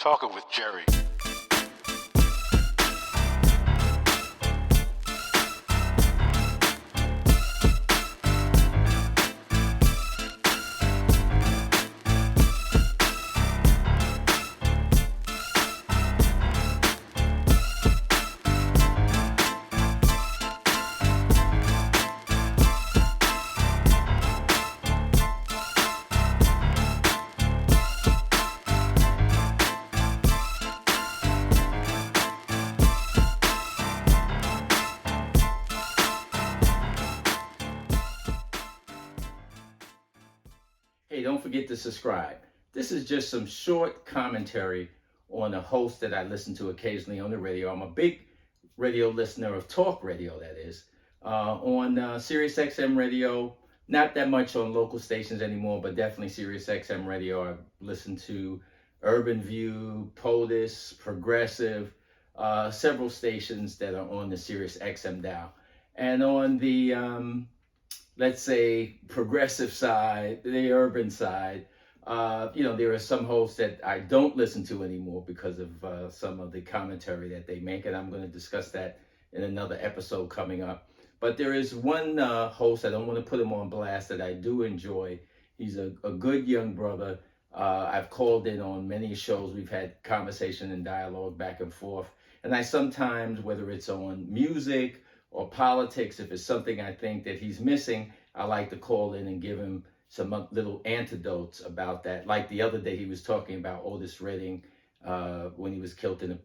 Talking with Jerry. Hey, don't forget to subscribe. This is just some short commentary on a host that I listen to occasionally on the radio. I'm a big radio listener of talk radio, that is, on Sirius XM radio. Not that much on local stations anymore, but definitely Sirius XM radio. I listen to Urban View, POTUS, Progressive, several stations that are on the Sirius XM dial. And on the let's say, progressive side, the urban side, there are some hosts that I don't listen to anymore because of some of the commentary that they make, and I'm going to discuss that in another episode coming up. But there is one host, I don't want to put him on blast, that I do enjoy. He's a good young brother. I've called in on many shows. We've had conversation and dialogue back and forth. And I sometimes, whether it's on music or politics, if it's something I think that he's missing, I like to call in and give him some little antidotes about that. Like the other day, he was talking about Otis Redding when he was killed in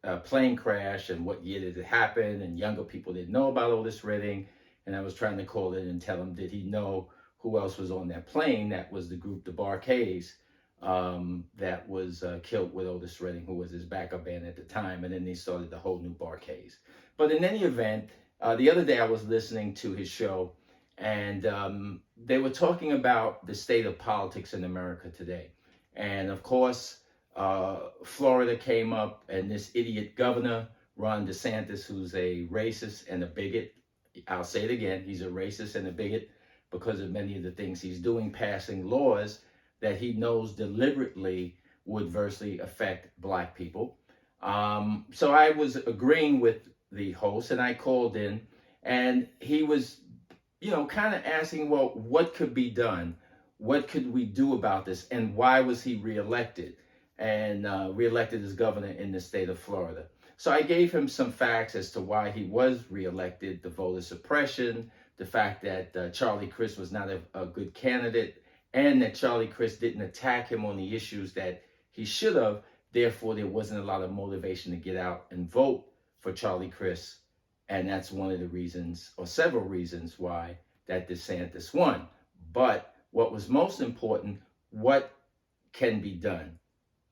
a plane crash and what year did it happen, and younger people didn't know about Otis Redding. And I was trying to call in and tell him, did he know who else was on that plane? That was the group, the Barkays, that was killed with Otis Redding, who was his backup band at the time. And then they started the whole new Barkays. But in any event, the other day I was listening to his show, and they were talking about the state of politics in America today. And of course, Florida came up, and this idiot governor, Ron DeSantis, who's a racist and a bigot. I'll say it again, he's a racist and a bigot because of many of the things he's doing, passing laws that he knows deliberately would adversely affect Black people. So I was agreeing with the host, and I called in, and he was, kind of asking, well, what could be done? What could we do about this? And why was he reelected and reelected as governor in the state of Florida? So I gave him some facts as to why he was reelected: the voter suppression, the fact that Charlie Crist was not a good candidate, and that Charlie Crist didn't attack him on the issues that he should have. Therefore, there wasn't a lot of motivation to get out and vote for Charlie Crist. And that's one of the reasons, or several reasons, why that DeSantis won. But what was most important, what can be done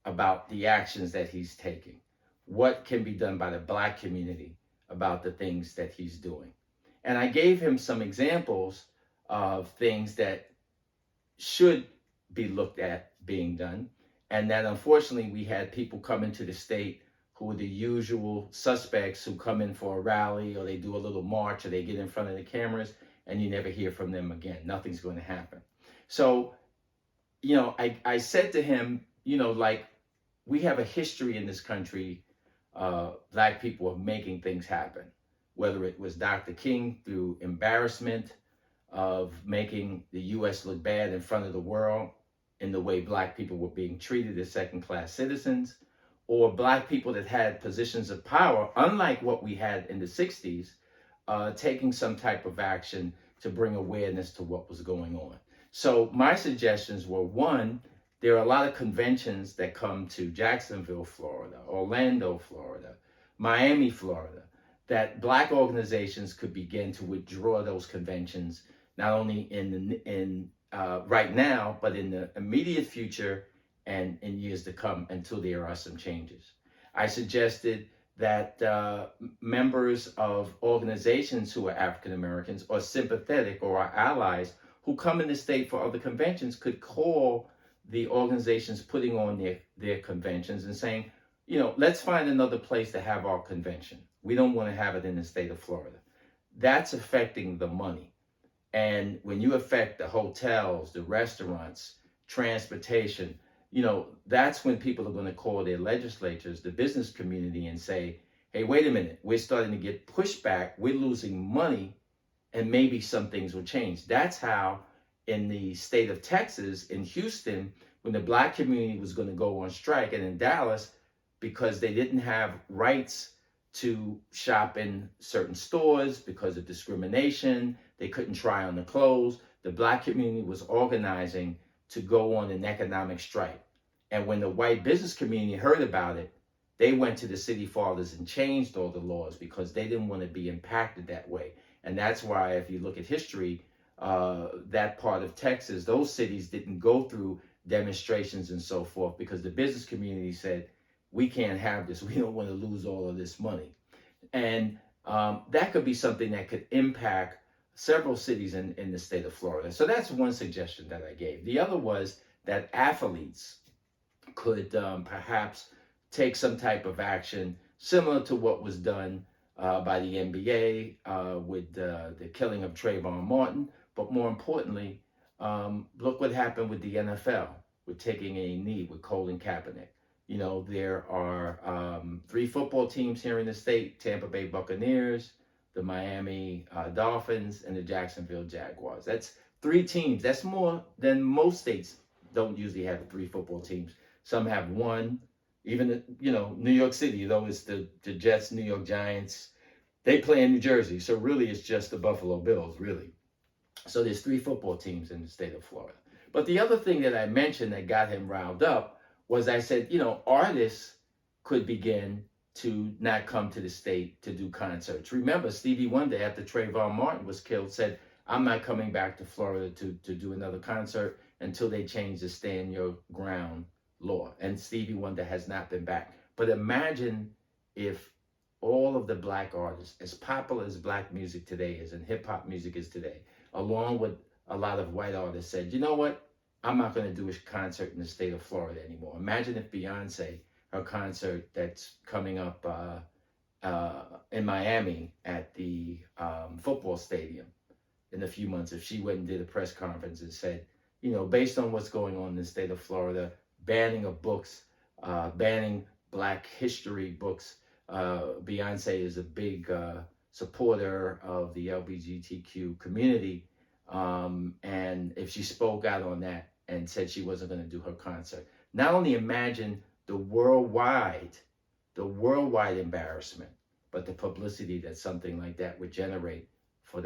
about the actions that he's taking? What can be done by the Black community about the things that he's doing? And I gave him some examples of things that should be looked at being done, and that unfortunately we had people come into the state who are the usual suspects who come in for a rally, or they do a little march, or they get in front of the cameras, and you never hear from them again. Nothing's going to happen. So, I said to him, we have a history in this country, Black people, of making things happen. Whether it was Dr. King through embarrassment of making the U.S. look bad in front of the world in the way Black people were being treated as second-class citizens, or Black people that had positions of power, unlike what we had in the 60s, taking some type of action to bring awareness to what was going on. So my suggestions were, one, there are a lot of conventions that come to Jacksonville, Florida, Orlando, Florida, Miami, Florida, that Black organizations could begin to withdraw those conventions, not only in right now, but in the immediate future and in years to come, until there are some changes. I suggested that members of organizations who are African Americans or sympathetic or are allies who come in the state for other conventions could call the organizations putting on their conventions and saying, let's find another place to have our convention. We don't want to have it in the state of Florida. That's affecting the money. And when you affect the hotels, the restaurants, transportation, that's when people are going to call their legislatures, the business community, and say, hey, wait a minute, we're starting to get pushback, we're losing money, and maybe some things will change. That's how in the state of Texas, in Houston, when the black community was going to go on strike, and in Dallas, because they didn't have rights to shop in certain stores because of discrimination, they couldn't try on the clothes. The black community was organizing to go on an economic strike. And when the white business community heard about it, they went to the city fathers and changed all the laws because they didn't want to be impacted that way. And that's why, if you look at history, that part of Texas, those cities didn't go through demonstrations and so forth because the business community said, we can't have this. We don't want to lose all of this money. And that could be something that could impact several cities in the state of Florida. So that's one suggestion that I gave. The other was that athletes could perhaps take some type of action similar to what was done by the NBA with the killing of Trayvon Martin. But more importantly, look what happened with the NFL with taking a knee with Colin Kaepernick. There are 3 football teams here in the state: Tampa Bay Buccaneers, the Miami Dolphins, and the Jacksonville Jaguars. That's 3 teams. That's more than most states don't usually have 3 football teams. Some have 1. Even, New York City, though, it's the Jets, New York Giants. They play in New Jersey. So really, it's just the Buffalo Bills, really. So there's 3 football teams in the state of Florida. But the other thing that I mentioned that got him riled up was I said, artists could begin to not come to the state to do concerts. Remember, Stevie Wonder, after Trayvon Martin was killed, said, I'm not coming back to Florida to do another concert until they change the stand your ground law. And Stevie Wonder has not been back. But imagine if all of the black artists, as popular as black music today is and hip hop music is today, along with a lot of white artists, said, you know what? I'm not going to do a concert in the state of Florida anymore. Imagine if Beyonce, her concert that's coming up in Miami at the football stadium in a few months, if she went and did a press conference and said, based on what's going on in the state of Florida, banning of books, banning black history books. Beyonce is a big supporter of the LGBTQ community. And if she spoke out on that and said she wasn't going to do her concert, not only imagine the worldwide embarrassment, but the publicity that something like that would generate for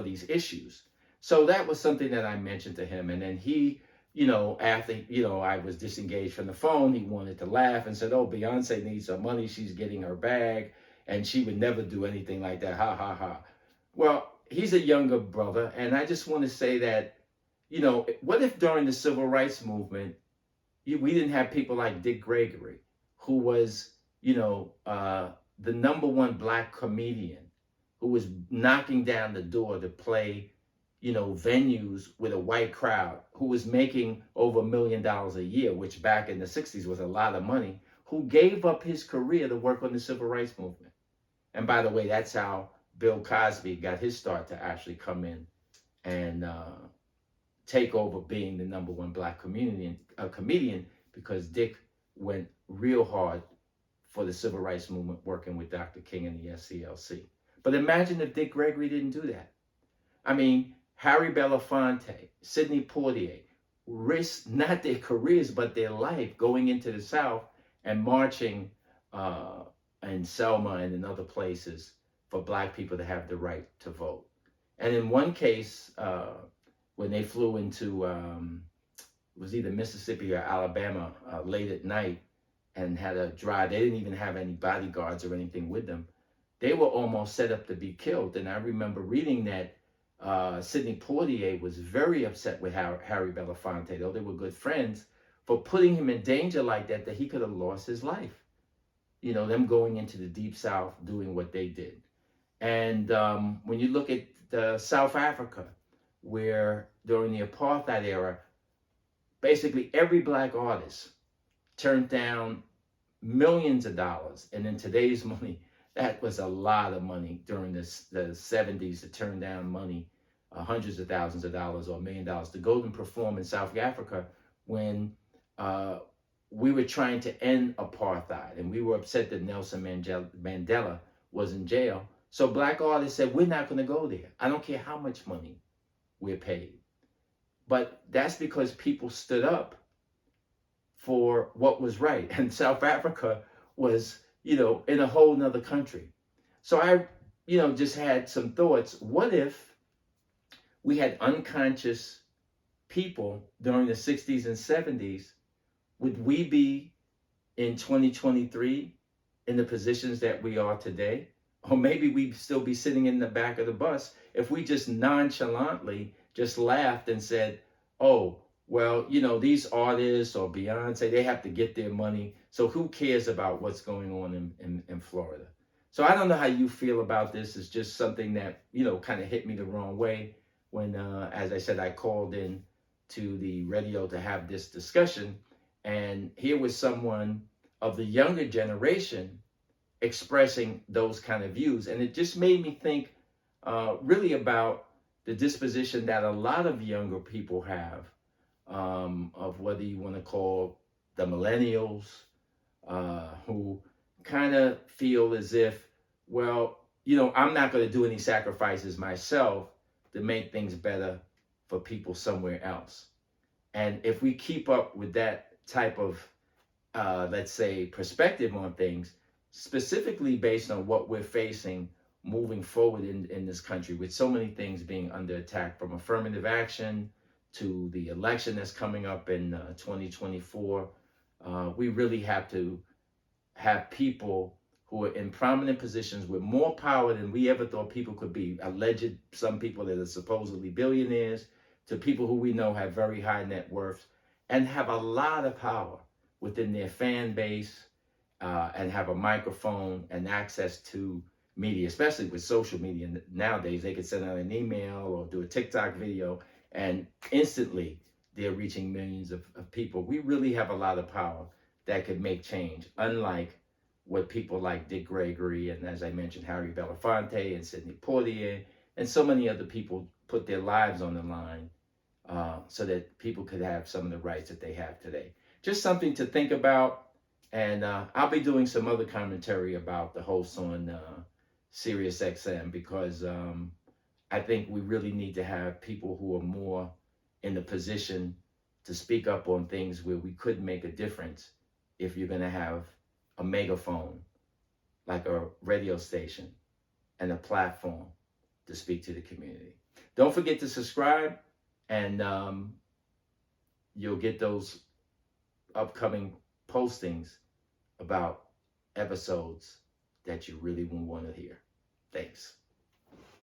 these issues. So that was something that I mentioned to him. And then he, after, I was disengaged from the phone, he wanted to laugh and said, oh, Beyonce needs some money. She's getting her bag and she would never do anything like that. Ha, ha, ha. Well, he's a younger brother. And I just want to say that, what if during the civil rights movement, we didn't have people like Dick Gregory, who was, the #1 black comedian, who was knocking down the door to play, venues with a white crowd, who was making over $1 million a year, which back in the 60s was a lot of money, who gave up his career to work on the civil rights movement. And by the way, that's how Bill Cosby got his start to actually come in and take over being the #1 black comedian, because Dick went real hard for the civil rights movement, working with Dr. King and the SCLC. But imagine if Dick Gregory didn't do that. I mean, Harry Belafonte, Sidney Poitier risked not their careers, but their life going into the South and marching in Selma and in other places for black people to have the right to vote. And in one case, when they flew into, it was either Mississippi or Alabama late at night and had a drive, they didn't even have any bodyguards or anything with them. They were almost set up to be killed. And I remember reading that Sidney Poitier was very upset with Harry Belafonte, though they were good friends, for putting him in danger like that he could have lost his life. Them going into the Deep South, doing what they did. And when you look at South Africa, where during the apartheid era, basically every black artist turned down millions of dollars. And in today's money, that was a lot of money during the 70s, to turn down money, hundreds of thousands of dollars or $1 million to go and perform in South Africa when uh, we were trying to end apartheid, and we were upset that Nelson Mandela was in jail. So black artists said, we're not going to go there. I don't care how much money we're paid. But that's because people stood up for what was right. And South Africa was, in a whole nother country. So I, just had some thoughts. What if we had unconscious people during the 60s and 70s? Would we be in 2023 in the positions that we are today? Or maybe we'd still be sitting in the back of the bus if we just nonchalantly just laughed and said, oh, well, these artists or Beyonce, they have to get their money. So who cares about what's going on in Florida? So I don't know how you feel about this. It's just something that, kind of hit me the wrong way when, as I said, I called in to the radio to have this discussion. And here was someone of the younger generation expressing those kind of views. And it just made me think really about the disposition that a lot of younger people have, of whether you want to call the millennials, who kind of feel as if, well, I'm not going to do any sacrifices myself to make things better for people somewhere else. And if we keep up with that type of, let's say, perspective on things, specifically based on what we're facing moving forward in this country, with so many things being under attack, from affirmative action to the election that's coming up in 2024, we really have to have people who are in prominent positions with more power than we ever thought people could be. Alleged, some people that are supposedly billionaires, to people who we know have very high net worths and have a lot of power within their fan base, and have a microphone and access to media, especially with social media nowadays. They could send out an email or do a TikTok video, and instantly they're reaching millions of people. We really have a lot of power that could make change, unlike what people like Dick Gregory and, as I mentioned, Harry Belafonte and Sidney Poitier and so many other people put their lives on the line, so that people could have some of the rights that they have today. Just something to think about. And I'll be doing some other commentary about the hosts on Sirius XM, because I think we really need to have people who are more in the position to speak up on things where we could make a difference, if you're going to have a megaphone like a radio station and a platform to speak to the community. Don't forget to subscribe, and you'll get those upcoming postings about episodes that you really won't want to hear.